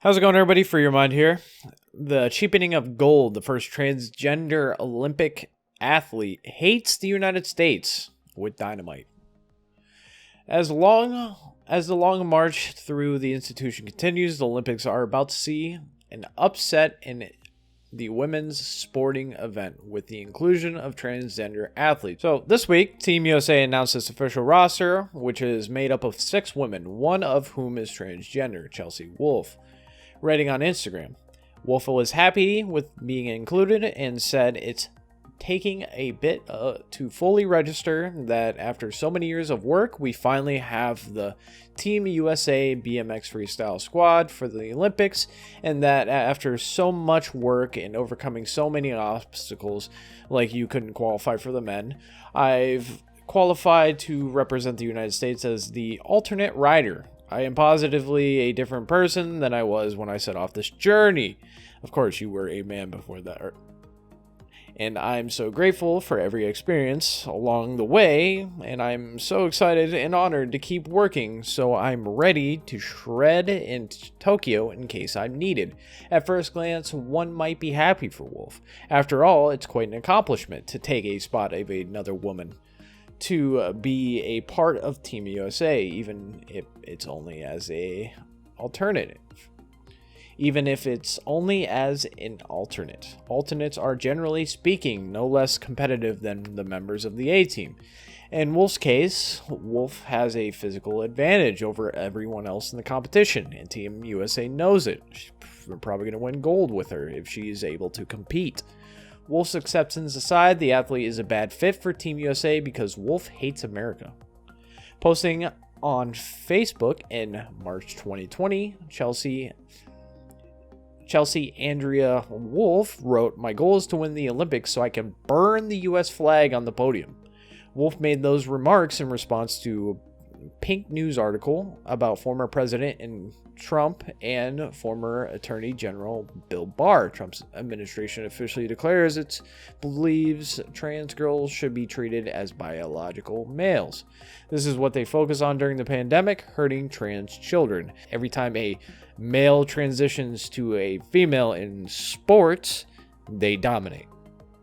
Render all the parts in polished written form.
How's it going, everybody? For your mind here. The cheapening of gold, the first transgender Olympic athlete, hates the United States with dynamite. As the long march through the institution continues, the Olympics are about to see an upset in the women's sporting event with the inclusion of transgender athletes. So this week, Team USA announced its official roster, which is made up of 6 women, one of whom is transgender, Chelsea Wolfe. Writing on Instagram, Wolfe was happy with being included and said it's taking a bit to fully register that after so many years of work, we finally have the Team USA BMX freestyle squad for the Olympics, and that after so much work and overcoming so many obstacles, like you couldn't qualify for the men, I've qualified to represent the United States as the alternate rider. I am positively a different person than I was when I set off this journey. Of course, you were a man before that. And I'm so grateful for every experience along the way, and I'm so excited and honored to keep working, so I'm ready to shred in Tokyo in case I'm needed. At first glance, one might be happy for Wolfe. After all, it's quite an accomplishment to take a spot of another woman, to be a part of Team USA, even if it's only as a alternative. Even if it's only as an alternate. Alternates are, generally speaking, no less competitive than the members of the A-team. In Wolfe's case, Wolfe has a physical advantage over everyone else in the competition, and Team USA knows it. We're probably going to win gold with her if she's able to compete. Wolfe's acceptance aside, the athlete is a bad fit for Team USA because Wolfe hates America. Posting on Facebook in March 2020, Chelsea Andrea Wolfe wrote, "My goal is to win the Olympics so I can burn the US flag on the podium." Wolfe made those remarks in response to a Pink News article about former President Trump and former Attorney General Bill Barr. Trump's administration officially declares it believes trans girls should be treated as biological males. This is what they focus on during the pandemic, hurting trans children. Every time a male transitions to a female in sports, they dominate.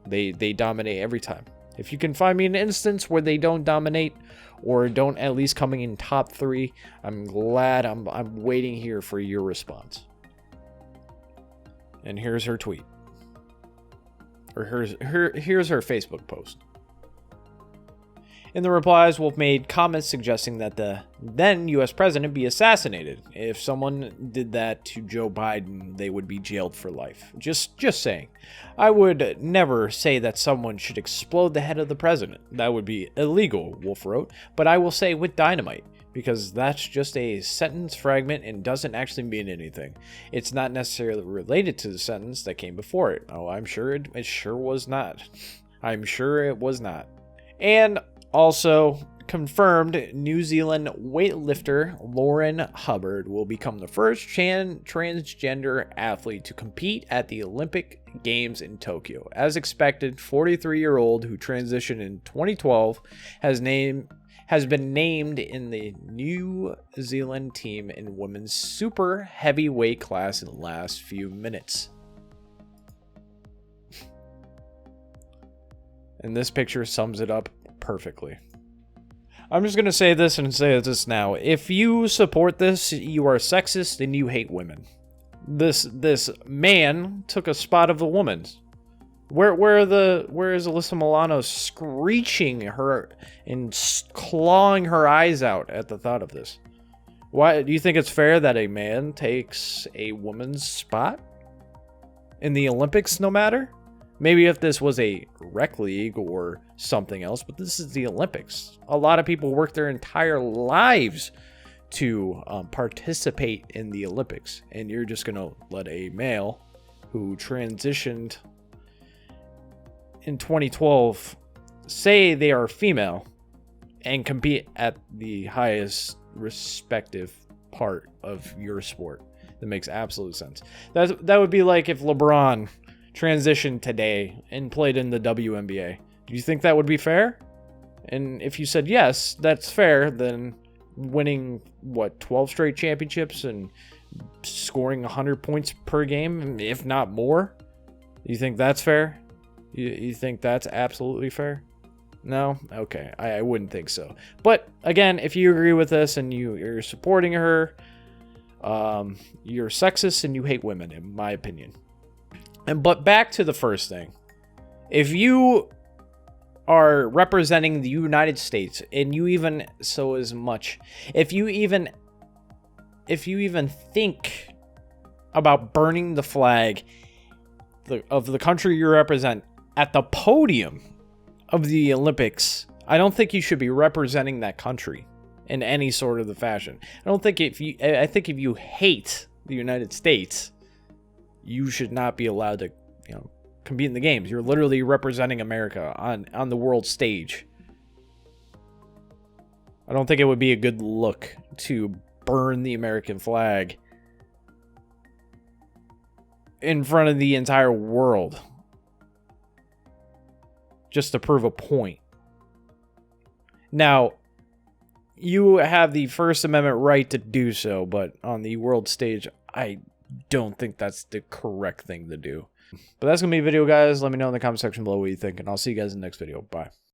They dominate every time. If you can find me an instance where they don't dominate or don't at least coming in top 3, I'm glad. I'm waiting here for your response. And here's her tweet. Or here's her Facebook post. In the replies, Wolfe made comments suggesting that the then U.S. president be assassinated. If someone did that to Joe Biden, they would be jailed for life. Just saying. I would never say that someone should explode the head of the president. That would be illegal, Wolfe wrote. But I will say with dynamite, because that's just a sentence fragment and doesn't actually mean anything. It's not necessarily related to the sentence that came before it. Oh, I'm sure it sure was not. I'm sure it was not. And also confirmed, New Zealand weightlifter Lauren Hubbard will become the first transgender athlete to compete at the Olympic Games in Tokyo. As expected, 43-year-old who transitioned in 2012 has been named in the New Zealand team in women's super heavyweight class in the last few minutes. And this picture sums it up perfectly. I'm just going to say this and say this now. If you support this, you are sexist and you hate women. This man took a spot of the woman's. Where is Alyssa Milano screeching her and clawing her eyes out at the thought of this? Why do you think it's fair that a man takes a woman's spot in the Olympics no matter? Maybe if this was a rec league or something else, but this is the Olympics. A lot of people work their entire lives to participate in the Olympics, and you're just going to let a male who transitioned in 2012 say they are female and compete at the highest respective part of your sport. That makes absolute sense. That would be like if LeBron transitioned today and played in the WNBA. Do you think that would be fair? And if you said yes, that's fair, then winning 12 straight championships and scoring 100 points per game, if not more. You think that's fair? You think that's absolutely fair? No? Okay, I wouldn't think so. But again, if you agree with this and you're supporting her, you're sexist and you hate women, in my opinion. But back to the first thing. If you are representing the United States, and you even so as much, if you even think about burning the flag of the country you represent at the podium of the Olympics, I don't think you should be representing that country in any sort of the fashion. I think if you hate the United States, you should not be allowed to, compete in the games. You're literally representing America on the world stage. I don't think it would be a good look to burn the American flag in front of the entire world just to prove a point. Now, you have the First Amendment right to do so, but on the world stage, I don't think that's the correct thing to do. But that's going to be the video, guys. Let me know in the comment section below what you think, and I'll see you guys in the next video. Bye.